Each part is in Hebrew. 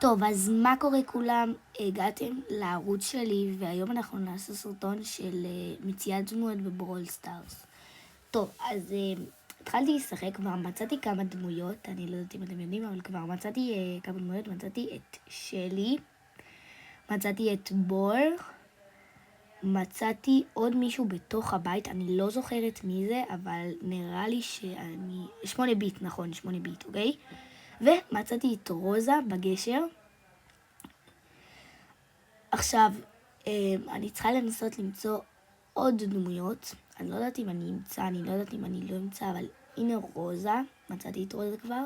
טוב, אז מה קורה כולם? הגעתם לערוץ שלי, והיום אנחנו נעשה סרטון של מציאת דמויות בברול סטארס. טוב, אז התחלתי לשחק, כבר מצאתי כמה דמויות, אני לא יודעת אם אתם יודעים, אבל כבר מצאתי כמה דמויות, מצאתי את שלי, מצאתי את בור, מצאתי עוד מישהו בתוך הבית, אני לא זוכרת מי זה, אבל נראה לי שאני... 8 ביט, נכון, 8 ביט, אוקיי? ומצאתי את רוזה בגשר. עכשיו, אני צריכה לנסות למצוא עוד דמויות. אני לא יודעת אם אני אמצא, אני לא יודעת אם אני לא אמצא, אבל הנה רוזה, מצאתי את רוזה כבר.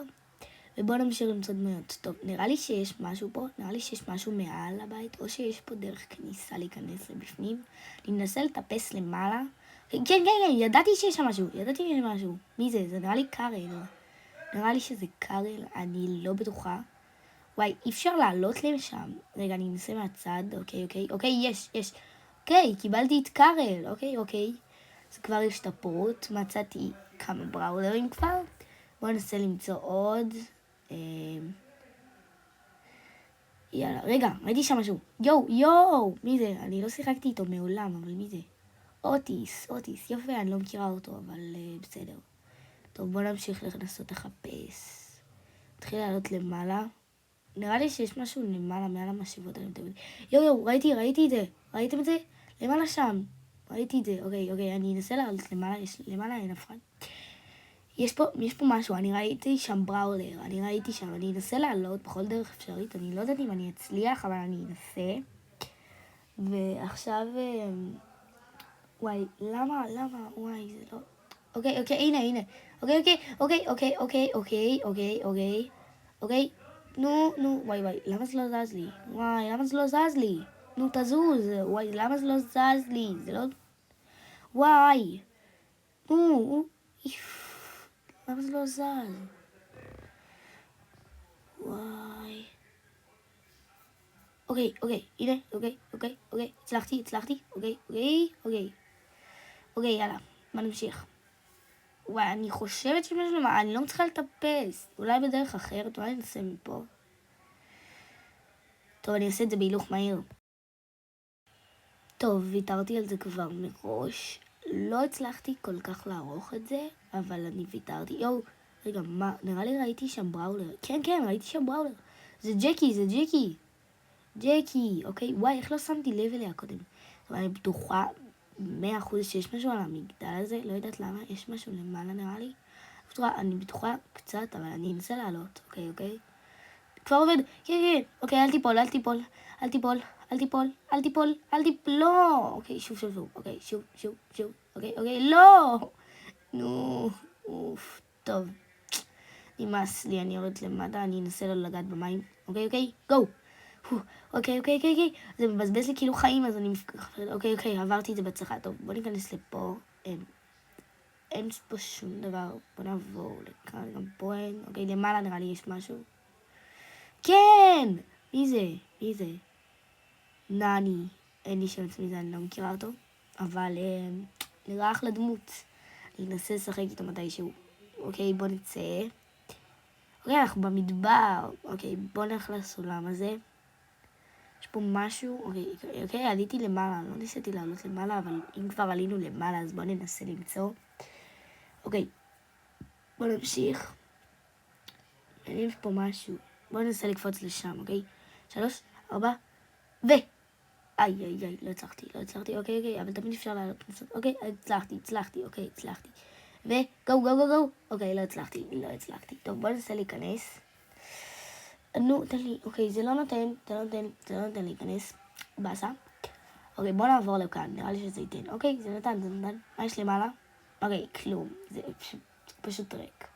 ובואו נמשיך למצוא דמויות. טוב, נראה לי שיש משהו פה, נראה לי שיש משהו מעל הבית, או שיש פה דרך כניסה להיכנס לבפנים. אני מנסה לטפס למעלה. כן, כן, כן, ידעתי שיש שם משהו, ידעתי שיש משהו. מי זה? זה נראה לי קארל. נראה לי שזה קארל, אני לא בטוחה. וואי, אי אפשר לעלות לשם. רגע, אני אנסה מהצד. אוקיי, יש. אוקיי, קיבלתי את קארל. אוקיי. אז כבר יש השתפרות. מצאתי כמה בראולרים כבר. בואו ננסה למצוא עוד. יאללה, רגע, ראיתי שם משהו. יואו, מי זה? אני לא שיחקתי איתו מעולם, אבל מי זה? אוטיס. יופי, אני לא מכירה אותו, אבל בסדר. טוב, בואו נמשיך לנסות לחפש. נתחיל לעלות למעלה. נראה לי שיש משהו למעלה, מעל המשאבות. ראיתי את זה. ראיתם את זה? למעלה שם. ראיתי את זה. אוקיי, אני אנסה לעלות למעלה. למעלה אין אף אחד. יש פה משהו. אני ראיתי שם בראולר. אני אנסה לעלות בכל דרך אפשרית. אני לא יודעת אם אני אצליח, אבל אני אנסה. ועכשיו... וואי, למה? וואי, זה לא... אוקיי, הנה. אוקיי. נו, וואי, למה זה לא זז לי? נו, תזוז, וואי, למה זה לא זז לי? זה לא... וואי, נו, למה זה לא זז? וואי. אוקיי, הנה, אוקיי, הצלחתי, אוקיי, יאללה, מה נמשיך? וואי, אני חושבת אני לא מצליחה לטפס. אולי בדרך אחרת, אולי ננסה מפה. טוב, אני אעשה את זה בהילוך מהיר. טוב, ויתרתי על זה כבר מראש. לא הצלחתי כל כך לערוך את זה, אבל אני ויתרתי. רגע, מה? נראה לי ראיתי שם בראולר. כן, ראיתי שם בראולר. זה ג'קי. אוקיי, וואי, איך לא שמתי לב אליה קודם? אבל אני בטוחה 100% שיש משהו על המגדל הזה. לא יודעת למה, יש משהו למעלה נראה לי. אני בטוחה קצת, אבל אני אנסה לעלות. אוקיי. כבר עובד. כן. אוקיי, אל תיפול. לא. אוקיי, שוב. אוקיי, שוב. אוקיי, לא. נו, אוף. טוב. נמאס לי, אני יורדת למטה, אני אנסה לא לגעת במים. אוקיי, גו. אוקיי. זה מבזבז לי כאילו חיים, אז אני... אוקיי, עברתי את זה בהצלחה. טוב, בוא ניכנס לפה. אין פה שום דבר. בוא נעבור לכאן, גם פה אין. אוקיי, למעלה נראה לי יש משהו. כן! מי זה? נני. אין לי שם עצמי זה, אני לא מכירה אותו. אבל נראה אחלה דמות. אני אנסה לשחק איתו מתישהו. אוקיי, בוא נצא. אוקיי, אנחנו במדבר. אוקיי, בוא נלך לסולם הזה. יש פה משהו. אוקיי, עליתי למעלה. לא ניסיתי לעלות למעלה, אבל אם כבר עלינו למעלה, אז בוא ננסה למצוא. אוקיי, בוא נמשיך. יש פה משהו. בוא ננסה לקפוץ לשם, אוקיי? 3, 4, איי, לא הצלחתי, אוקיי, אבל תמיד אפשר לעלות לנסות, אוקיי, הצלחתי, גו, אוקיי, לא הצלחתי, טוב, בוא ננסה להיכנס, נו, תן לי, אוקיי, זה לא נותן להיכנס, באסה, אוקיי, בוא נעבור לכאן, נראה לי שזה ייתן, אוקיי, זה נתן, מה יש למעלה? אוקיי, כלום, זה פשוט ריק.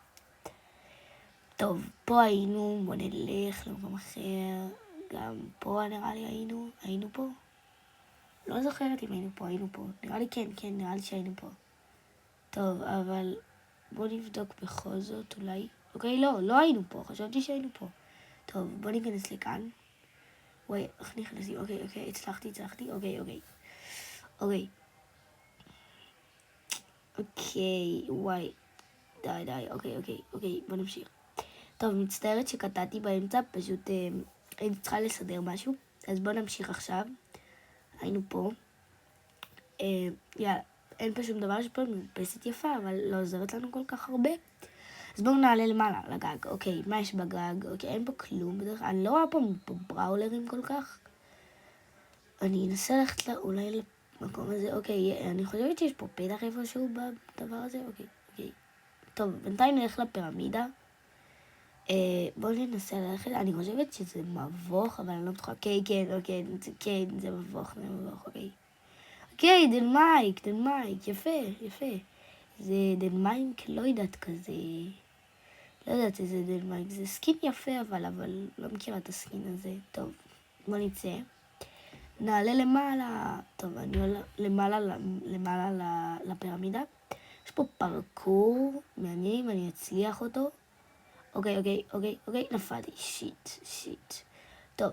טוב, פה היינו, בוא נלך למקום אחר, גם פה נראה לי היינו פה. לא זוכרת אם היינו פה, נראה לי כן, נראה לי שהיינו פה. טוב, אבל בוא נבדוק בכל זאת, אולי. אוקיי, לא היינו פה, חשבתי שהיינו פה. טוב, בוא ניכנס לכאן. וואי, איך נכנסים? אוקיי, הצלחתי, אוקיי, וואי. די, אוקיי, בוא נמשיך. טוב, מצטערת שקטעתי באמצע, פשוט הייתי צריכה לסדר משהו, אז בואו נמשיך עכשיו. היינו פה. יאללה, אין פה שום דבר, יש פה מרפסת יפה, אבל לא עוזרת לנו כל כך הרבה. אז בואו נעלה למעלה, לגג. אוקיי, מה יש בגג? אוקיי, אין פה כלום בדרך כלל. אני לא רואה פה בראולרים כל כך. אני אנסה ללכת אולי למקום הזה. אוקיי, אני חושבת שיש פה פתח איפשהו בדבר הזה. אוקיי. טוב, בינתיים נלך לפירמידה. בואו ננסה ללכת. אני חושבת שזה מבוך, אבל אני לא בטוחה. כן, זה מבוך, אוקיי. אוקיי, דנמייק, יפה. זה דנמייק, לא יודעת כזה. לא יודעת איזה דנמייק. זה סקין יפה, אבל לא מכירה את הסקין הזה. טוב, בוא נצא. נעלה למעלה. טוב, אני עולה למעלה לפירמידה. יש פה פרקור מעניין אם אני אצליח אותו. אוקיי, נפלתי. שיט. טוב,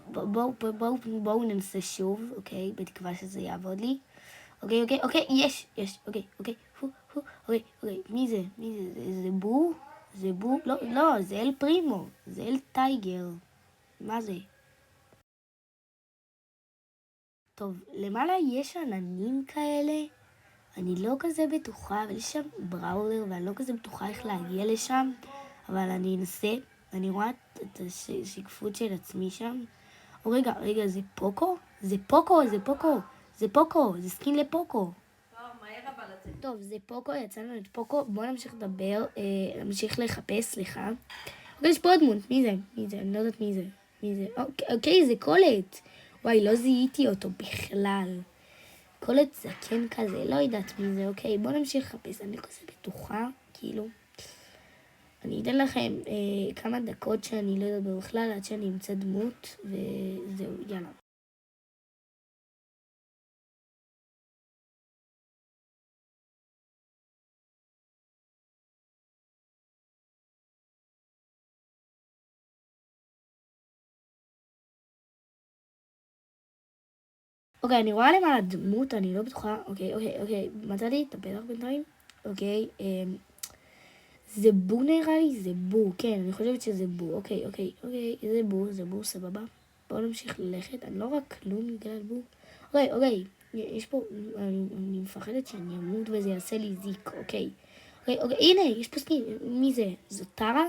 בואו ננסה שוב, אוקיי, בתקווה שזה יעבוד לי. אוקיי, יש, אוקיי, מי זה? זה בור? לא, זה אל פרימו, זה אל טייגר. מה זה? טוב, למעלה יש עננים כאלה, אני לא כזה בטוחה, אבל יש שם בראולר, ואני לא כזה בטוחה איך להגיע לשם, אבל אני אנסה, אני רואה את השקפות של עצמי שם. רגע, זה פוקו? זה פוקו, זה סקין לפוקו. טוב, זה פוקו, יצאנו את פוקו, בואו נמשיך לדבר, נמשיך לחפש, סליחה. אוקיי, יש פה עוד דמות, מי זה? אני לא יודעת מי זה. אוקיי, זה קולט. וואי, לא זיהיתי אותו בכלל. קולט זקן כזה, לא יודעת מי זה, אוקיי, בואו נמשיך לחפש, אני לא כזה בטוחה, כאילו. אני אתן לכם כמה דקות שאני לא יודעת בכלל, עד שאני אמצא דמות, וזהו, יאללה. אוקיי, אני רואה למעלה דמות, אני לא בטוחה. אוקיי, מצאתי את הפתח בינתיים. אוקיי, זה בור נראה לי? זה בור, כן, אני חושבת שזה בור. אוקיי, זה בור, סבבה. בואו נמשיך ללכת, אני לא רואה כלום בגלל בור. אוקיי, יש פה, אני מפחדת שאני אמות וזה יעשה לי זיק, אוקיי, הנה, יש פה סקין, מי זה? זו טרה?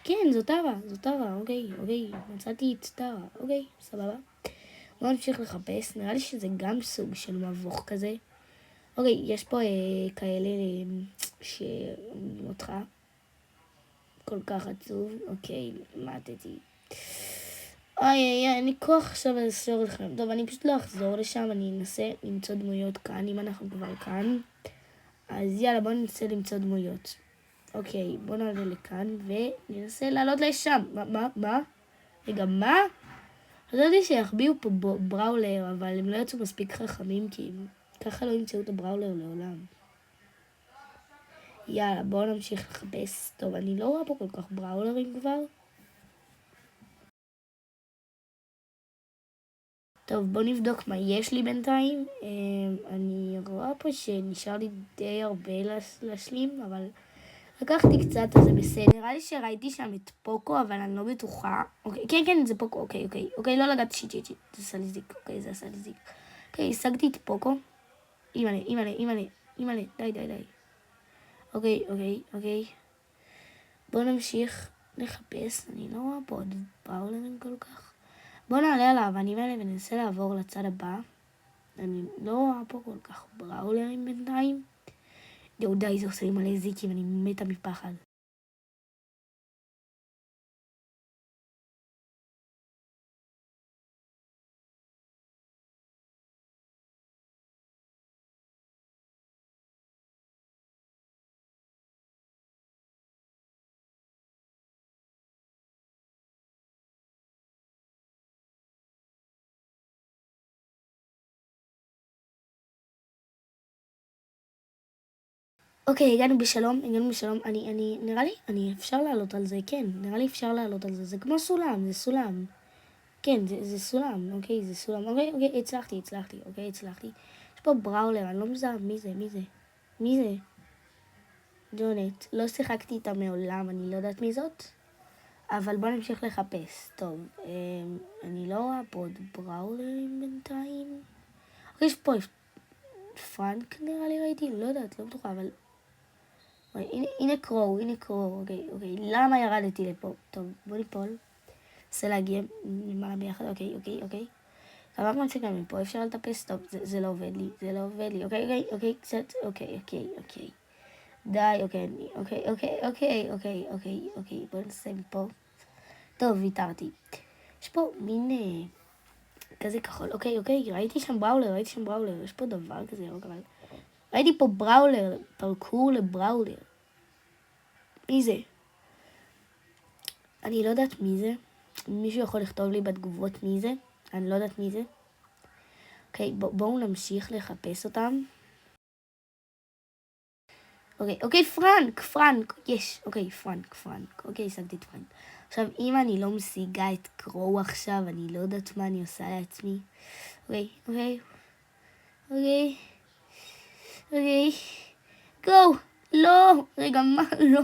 כן, זו טרה, אוקיי, מצאתי את טרה, אוקיי, סבבה. בואו נמשיך לחפש, נראה לי שזה גם סוג של מבוך כזה. אוקיי, יש פה כאלה שאומרים אותך. כל כך עצוב. אוקיי, מתתי. אין לי כוח עכשיו לעזור לכם. טוב, אני פשוט לא אחזור לשם, אני אנסה למצוא דמויות כאן, אם אנחנו כבר כאן. אז יאללה, בואו ננסה למצוא דמויות. אוקיי, בואו נעלה לכאן וננסה לעלות לשם. מה? רגע, מה? חשבתי שיחביאו פה בראולר, אבל הם לא יצאו מספיק חכמים, כי ככה לא ימצאו את הבראולר לעולם. יאללה, בואו נמשיך לחפש. טוב, אני לא רואה פה כל כך בראולרים כבר. טוב, בואו נבדוק מה יש לי בינתיים. אני רואה פה שנשאר לי די הרבה להשלים, אבל לקחתי קצת, אז זה בסדר. נראה לי שראיתי שם את פוקו, אבל אני לא בטוחה. כן, זה פוקו. אוקיי, לא לגעתי שיט. זה עשה לי זיק. אוקיי, השגתי את פוקו. אימא'לה, די. אוקיי. בואו נמשיך לחפש. אני לא רואה פה עוד בראולרים כל כך. בואו נעלה על האבנים האלה וננסה לעבור לצד הבא. אני לא רואה פה כל כך בראולרים בינתיים. די, זה עושה לי מלא זיקים, אני מתה מפחד. אוקיי, הגענו בשלום. נראה לי, אפשר לעלות על זה, כן. נראה לי אפשר לעלות על זה. זה כמו סולם, זה סולם. כן, זה סולם, אוקיי, זה סולם. אוקיי, הצלחתי. יש פה בראולר, אני לא מזהה, מי זה? ג'ונט. לא שיחקתי איתה מעולם, אני לא יודעת מי זאת. אבל בוא נמשיך לחפש. טוב, אני לא רואה פה עוד בראולרים בינתיים. יש פה פרנק נראה לי ראיתי, לא יודעת, לא בטוחה, אבל... הנה קרו, אוקיי. למה ירדתי לפה? טוב, בוא ניפול. ננסה להגיע למעלה ביחד, אוקיי. אבל מה שגם מפה אפשר לטפס? טוב, זה לא עובד לי, אוקיי, קצת, אוקיי. די, אוקיי, בוא ננסה מפה. טוב, ויתרתי. יש פה מין כזה כחול, אוקיי, ראיתי שם בראולר, יש פה דבר כזה, אבל... ראיתי פה בראולר, פרקור לבראולר. מי זה? אני לא יודעת מי זה. מישהו יכול לכתוב לי בתגובות מי זה? אני לא יודעת מי זה. אוקיי, בואו נמשיך לחפש אותם. אוקיי, פרנק, יש. אוקיי, פרנק. אוקיי, השגתי את פרנק. עכשיו, אם אני לא משיגה את קרו עכשיו, אני לא יודעת מה אני עושה לעצמי. אוקיי. גו! לא! רגע, מה? לא.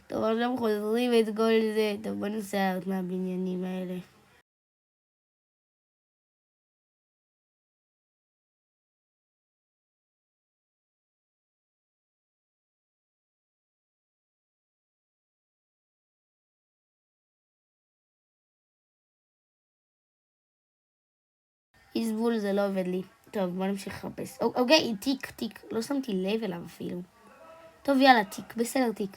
טוב, עכשיו חוזרים את כל זה. טוב, בוא נעשה עוד מהבניינים האלה. איזבול זה לא עובד לי. טוב, בוא נמשיך לחפש. אוקיי, תיק. לא שמתי לב אליו אפילו. טוב, יאללה, תיק. בסדר, תיק.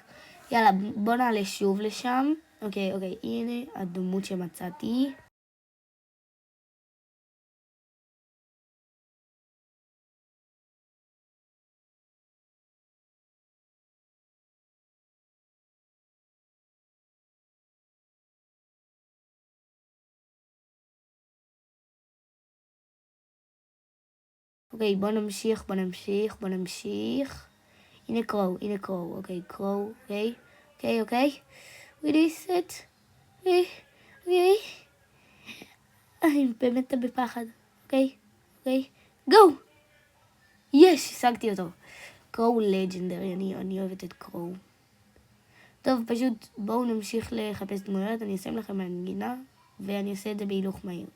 יאללה, בוא נעלה שוב לשם. אוקיי, הנה הדמות שמצאתי. אוקיי, בוא נמשיך. הנה קרו. אוקיי, קרו. אוקיי. We did it. אוקיי. אני באמת בפחד. אוקיי. גו! יש, השגתי אותו. קרו לג'נדרי, אני אוהבת את קרו. טוב, פשוט בואו נמשיך לחפש דמויות. אני אשים לכם מנגינה, ואני אעשה את זה בהילוך מהיר.